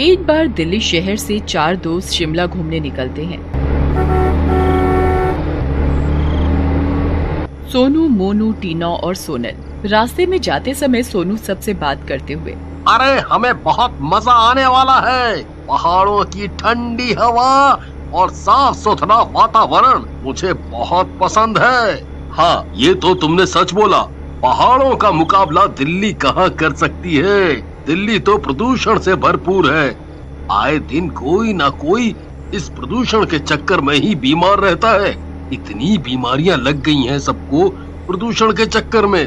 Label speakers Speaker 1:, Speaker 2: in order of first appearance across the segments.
Speaker 1: एक बार दिल्ली शहर से 4 दोस्त शिमला घूमने निकलते हैं। सोनू, मोनू, टीना और सोनल। रास्ते में जाते समय सोनू सबसे बात करते हुए,
Speaker 2: अरे हमें बहुत मजा आने वाला है। पहाड़ों की ठंडी हवा और साफ सुथरा वातावरण मुझे बहुत पसंद है। हाँ, ये तो तुमने सच बोला। पहाड़ों का मुकाबला दिल्ली कहाँ कर सकती है। दिल्ली तो प्रदूषण से भरपूर है। आए दिन कोई ना कोई इस प्रदूषण के चक्कर में ही बीमार रहता है। इतनी बीमारियां लग गई हैं सबको प्रदूषण के चक्कर में।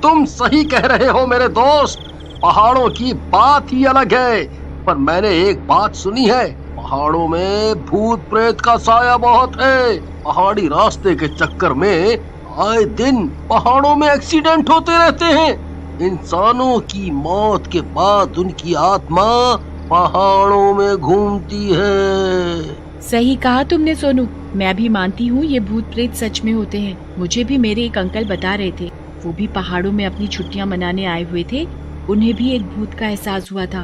Speaker 2: तुम सही कह रहे हो मेरे दोस्त। पहाड़ों की बात ही अलग है। पर मैंने एक बात सुनी है, पहाड़ों में भूत प्रेत का साया बहुत है। पहाड़ी रास्ते के चक्कर में आए दिन पहाड़ों में एक्सीडेंट होते रहते हैं। इंसानों की मौत के बाद उनकी आत्मा पहाड़ों में घूमती है।
Speaker 1: सही कहा तुमने सोनू। मैं भी मानती हूँ ये भूत प्रेत सच में होते हैं। मुझे भी मेरे एक अंकल बता रहे थे, वो भी पहाड़ों में अपनी छुट्टियाँ मनाने आए हुए थे। उन्हें भी एक भूत का एहसास हुआ था।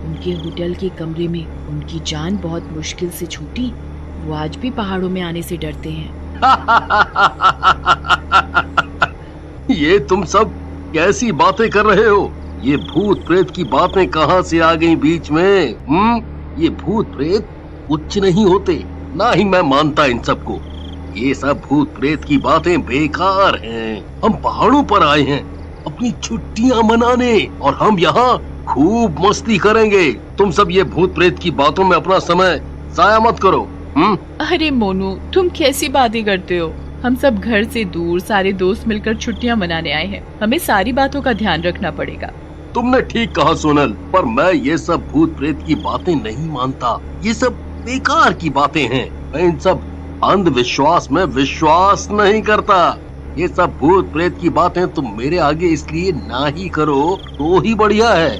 Speaker 1: उनके होटल के कमरे में उनकी जान बहुत मुश्किल से छूटी। वो आज भी पहाड़ों में आने से डरते हैं।
Speaker 2: ये तुम सब कैसी बातें कर रहे हो? ये भूत प्रेत की बातें कहाँ से आ गई बीच में? ये भूत प्रेत कुछ नहीं होते, ना ही मैं मानता इन सबको। ये सब भूत प्रेत की बातें बेकार हैं। हम पहाड़ों पर आए हैं अपनी छुट्टियां मनाने और हम यहाँ खूब मस्ती करेंगे। तुम सब ये भूत प्रेत की बातों में अपना समय जाया मत करो।
Speaker 1: अरे मोनू, तुम कैसी बातें करते हो? हम सब घर से दूर सारे दोस्त मिलकर छुट्टियां मनाने आए हैं। हमें सारी बातों का ध्यान रखना पड़ेगा।
Speaker 2: तुमने ठीक कहा सोनल, पर मैं ये सब भूत प्रेत की बातें नहीं मानता। ये सब बेकार की बातें हैं। मैं इन सब अंधविश्वास में विश्वास नहीं करता। ये सब भूत प्रेत की बातें तुम मेरे आगे इसलिए ना ही करो तो ही बढ़िया है।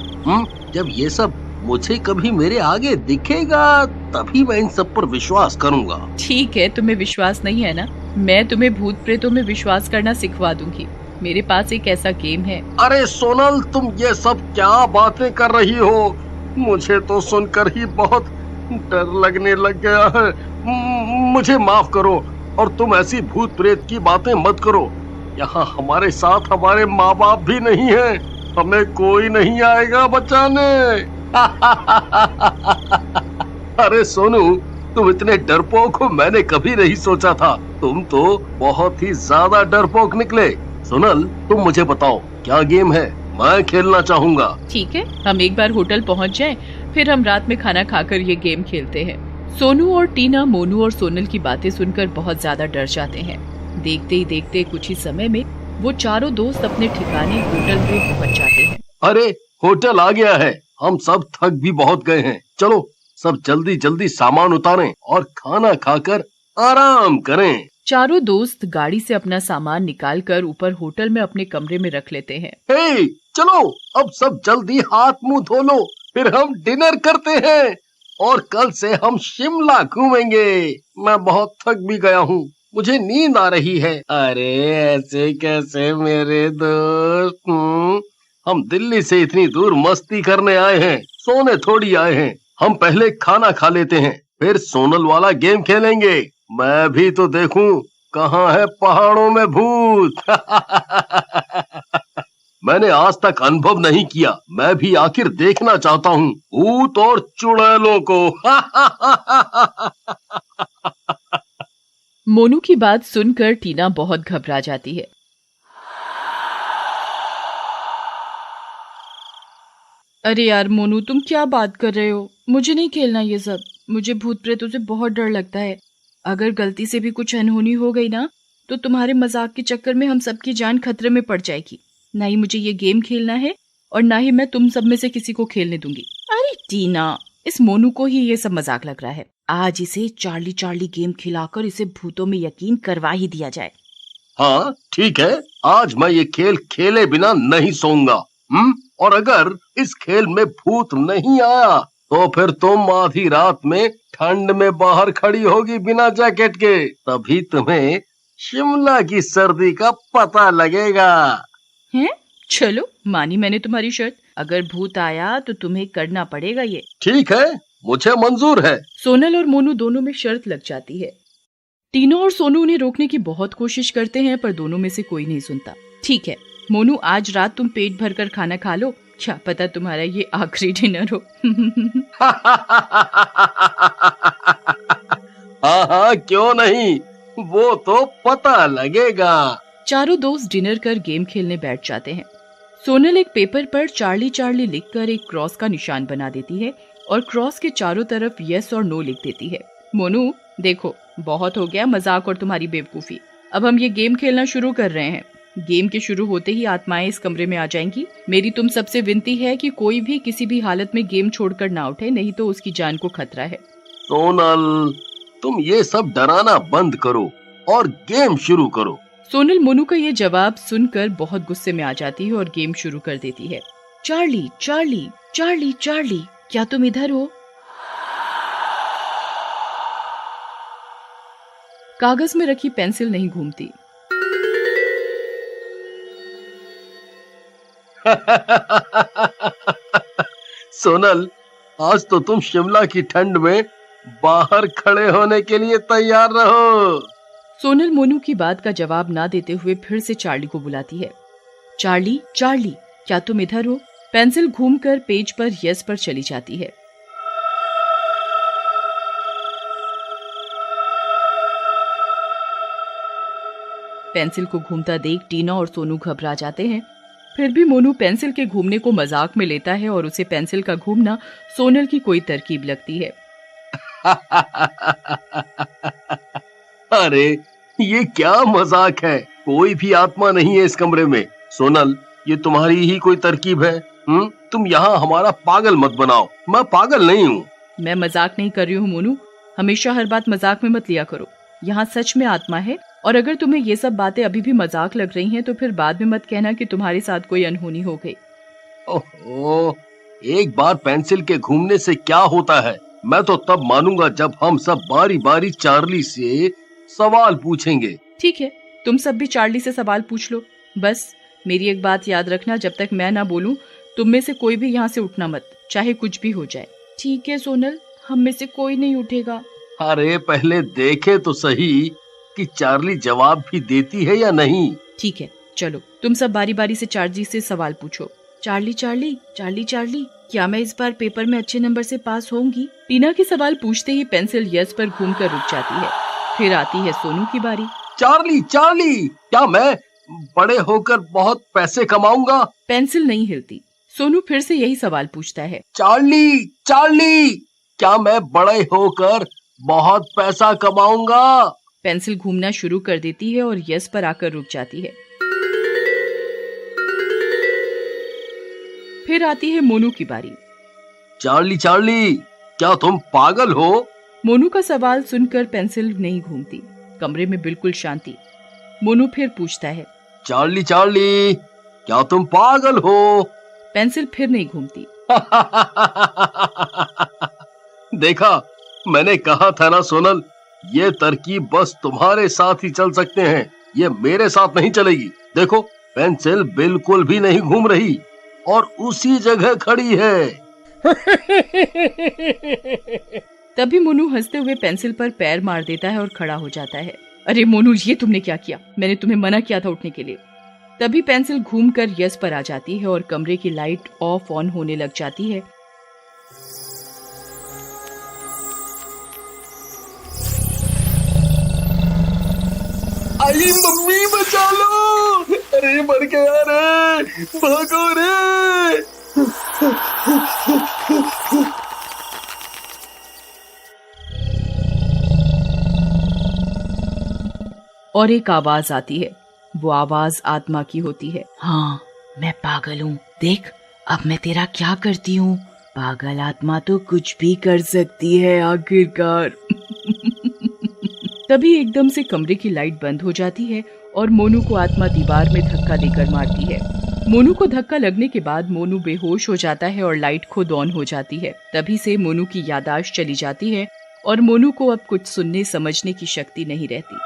Speaker 2: जब ये सब मुझे कभी मेरे आगे दिखेगा तभी मैं इन सब पर विश्वास करूंगा।
Speaker 1: ठीक है, तुम्हें विश्वास नहीं है ना? मैं तुम्हें भूत प्रेतों में विश्वास करना सिखवा दूंगी। मेरे पास एक ऐसा गेम है।
Speaker 2: अरे सोनल, तुम ये सब क्या बातें कर रही हो? मुझे तो सुनकर ही बहुत डर लगने लग गया है। मुझे माफ करो और तुम ऐसी भूत प्रेत की बातें मत करो। यहाँ हमारे साथ हमारे माँ बाप भी नहीं है। हमें कोई नहीं आएगा बचाने। अरे सोनू, तुम इतने डरपोक हो मैंने कभी नहीं सोचा था। तुम तो बहुत ही ज्यादा डरपोक निकले। सोनल, तुम मुझे बताओ क्या गेम है? मैं खेलना चाहूँगा।
Speaker 1: ठीक है, हम एक बार होटल पहुँच जाएं, फिर हम रात में खाना खाकर ये गेम खेलते हैं। सोनू और टीना मोनू और सोनल की बातें सुनकर बहुत ज्यादा डर जाते हैं। देखते ही देखते कुछ ही समय में वो चारों दोस्त अपने ठिकाने होटल में पहुँच जाते हैं।
Speaker 2: अरे होटल आ गया है। हम सब थक भी बहुत गए हैं। चलो सब जल्दी जल्दी सामान उतारें और खाना खाकर आराम करें।
Speaker 1: चारों दोस्त गाड़ी से अपना सामान निकालकर ऊपर होटल में अपने कमरे में रख लेते हैं।
Speaker 2: हे, चलो अब सब जल्दी हाथ मुंह धो लो, फिर हम डिनर करते हैं और कल से हम शिमला घूमेंगे। मैं बहुत थक भी गया हूँ, मुझे नींद आ रही है। अरे ऐसे कैसे मेरे दोस्त? हम दिल्ली से इतनी दूर मस्ती करने आए हैं, सोने थोड़ी आए हैं। हम पहले खाना खा लेते हैं, फिर सोनल वाला गेम खेलेंगे। मैं भी तो देखूं कहाँ है पहाड़ों में भूत। मैंने आज तक अनुभव नहीं किया, मैं भी आखिर देखना चाहता हूँ भूत और चुड़ैलों को।
Speaker 1: मोनू की बात सुनकर टीना बहुत घबरा जाती है। अरे यार मोनू, तुम क्या बात कर रहे हो? मुझे नहीं खेलना ये सब। मुझे भूत प्रेतों से बहुत डर लगता है। अगर गलती से भी कुछ अनहोनी हो गई ना, तो तुम्हारे मजाक के चक्कर में हम सबकी जान खतरे में पड़ जाएगी। ना ही मुझे ये गेम खेलना है और ना ही मैं तुम सब में से किसी को खेलने दूंगी। अरे टीना, इस मोनू को ही ये सब मजाक लग रहा है। आज इसे चार्ली चार्ली गेम खिलाकर इसे भूतों में यकीन करवा ही दिया जाए।
Speaker 2: हाँ ठीक है, आज मैं ये खेल खेले बिना नहीं सोऊंगा। और अगर इस खेल में भूत नहीं आया तो फिर तुम आधी रात में ठंड में बाहर खड़ी होगी बिना जैकेट के, तभी तुम्हें शिमला की सर्दी का पता लगेगा।
Speaker 1: हैं? चलो, मानी मैंने तुम्हारी शर्त। अगर भूत आया तो तुम्हें करना पड़ेगा ये।
Speaker 2: ठीक है, मुझे मंजूर है।
Speaker 1: सोनल और मोनू दोनों में शर्त लग जाती है। टीना और सोनू उन्हें रोकने की बहुत कोशिश करते हैं पर दोनों में से कोई नहीं सुनता। ठीक है मोनू, आज रात तुम पेट भरकर खाना खा लो, क्या पता तुम्हारा ये आखिरी डिनर हो।
Speaker 2: हाँ, क्यों नहीं, वो तो पता लगेगा।
Speaker 1: चारों दोस्त डिनर कर गेम खेलने बैठ जाते हैं। सोनल एक पेपर पर चार्ली चार्ली लिखकर एक क्रॉस का निशान बना देती है और क्रॉस के चारों तरफ यस और नो लिख देती है। मोनू देखो, बहुत हो गया मजाक और तुम्हारी बेवकूफी, अब हम ये गेम खेलना शुरू कर रहे हैं। गेम के शुरू होते ही आत्माएं इस कमरे में आ जाएंगी। मेरी तुम सबसे विनती है कि कोई भी किसी भी हालत में गेम छोड़कर ना उठे, नहीं तो उसकी जान को खतरा है।
Speaker 2: सोनल, तुम ये सब डराना बंद करो और गेम शुरू करो।
Speaker 1: सोनल मोनू का ये जवाब सुनकर बहुत गुस्से में आ जाती है और गेम शुरू कर देती है। चार्ली चार्ली चार्ली चार्ली, क्या तुम इधर हो? कागज में रखी पेंसिल नहीं घूमती।
Speaker 2: सोनल, आज तो तुम शिमला की ठंड में बाहर खड़े होने के लिए तैयार रहो।
Speaker 1: सोनल मोनू की बात का जवाब ना देते हुए फिर से चार्ली को बुलाती है। चार्ली चार्ली, क्या तुम इधर हो? पेंसिल घूमकर पेज पर यस पर चली जाती है। पेंसिल को घूमता देख टीना और सोनू घबरा जाते हैं। फिर भी मोनू पेंसिल के घूमने को मजाक में लेता है और उसे पेंसिल का घूमना सोनल की कोई तरकीब लगती है।
Speaker 2: अरे ये क्या मजाक है, कोई भी आत्मा नहीं है इस कमरे में। सोनल, ये तुम्हारी ही कोई तरकीब है? तुम यहाँ हमारा पागल मत बनाओ, मैं पागल नहीं हूँ।
Speaker 1: मैं मजाक नहीं कर रही हूँ मोनू, हमेशा हर बात मजाक में मत लिया करो। यहाँ सच में आत्मा है और अगर तुम्हें ये सब बातें अभी भी मजाक लग रही हैं तो फिर बाद में मत कहना कि तुम्हारे साथ कोई अनहोनी हो गई।
Speaker 2: ओहो, एक बार पेंसिल के घूमने से क्या होता है? मैं तो तब मानूंगा जब हम सब बारी बारी चार्ली से सवाल पूछेंगे।
Speaker 1: ठीक है, तुम सब भी चार्ली से सवाल पूछ लो। बस मेरी एक बात याद रखना, जब तक मैं ना बोलूं तुम में से कोई भी यहाँ से उठना मत, चाहे कुछ भी हो जाए। ठीक है सोनल, हम में से कोई नहीं उठेगा।
Speaker 2: अरे पहले देखे तो सही कि चार्ली जवाब भी देती है या नहीं।
Speaker 1: ठीक है, चलो तुम सब बारी बारी से चार्ली से सवाल पूछो। चार्ली चार्ली चार्ली चार्ली, क्या मैं इस बार पेपर में अच्छे नंबर से पास होंगी? टीना के सवाल पूछते ही पेंसिल यस पर घूमकर रुक जाती है। फिर आती है सोनू की बारी।
Speaker 2: चार्ली चार्ली, क्या मैं बड़े होकर बहुत पैसे कमाऊंगा?
Speaker 1: पेंसिल नहीं हिलती। सोनू फिर से यही सवाल पूछता है।
Speaker 2: चार्ली चार्ली, क्या मैं बड़े होकर बहुत पैसा कमाऊंगा?
Speaker 1: पेंसिल घूमना शुरू कर देती है और यस पर आकर रुक जाती है। फिर आती है मोनू की बारी।
Speaker 2: चार्ली चार्ली, क्या तुम पागल हो?
Speaker 1: मोनू का सवाल सुनकर पेंसिल नहीं घूमती। कमरे में बिल्कुल शांति। मोनू फिर पूछता है।
Speaker 2: चार्ली चार्ली, क्या तुम पागल हो?
Speaker 1: पेंसिल फिर नहीं घूमती।
Speaker 2: देखा, मैंने कहा था ना सोनल, ये तरकीब बस तुम्हारे साथ ही चल सकते हैं, ये मेरे साथ नहीं चलेगी। देखो, पेंसिल बिल्कुल भी नहीं घूम रही और उसी जगह खड़ी है।
Speaker 1: तभी मोनू हंसते हुए पेंसिल पर पैर मार देता है और खड़ा हो जाता है। अरे मोनू, ये तुमने क्या किया? मैंने तुम्हें मना किया था उठने के लिए। तभी पेंसिल घूमकर यस पर आ जाती है और कमरे की लाइट ऑफ ऑन होने लग जाती है।
Speaker 2: आई मम्मी, बचा लो! अरे मर गया रे, भागो रे!
Speaker 1: और एक आवाज आती है। वो आवाज आत्मा की होती है। हाँ, मैं पागल हूँ, देख अब मैं तेरा क्या करती हूँ। पागल आत्मा तो कुछ भी कर सकती है आखिरकार। तभी एकदम से कमरे की लाइट बंद हो जाती है और मोनू को आत्मा दीवार में धक्का देकर मारती है। मोनू को धक्का लगने के बाद मोनू बेहोश हो जाता है और लाइट खुद ऑन हो जाती है। तभी से मोनू की याददाश्त चली जाती है और मोनू को अब कुछ सुनने समझने की शक्ति नहीं रहती।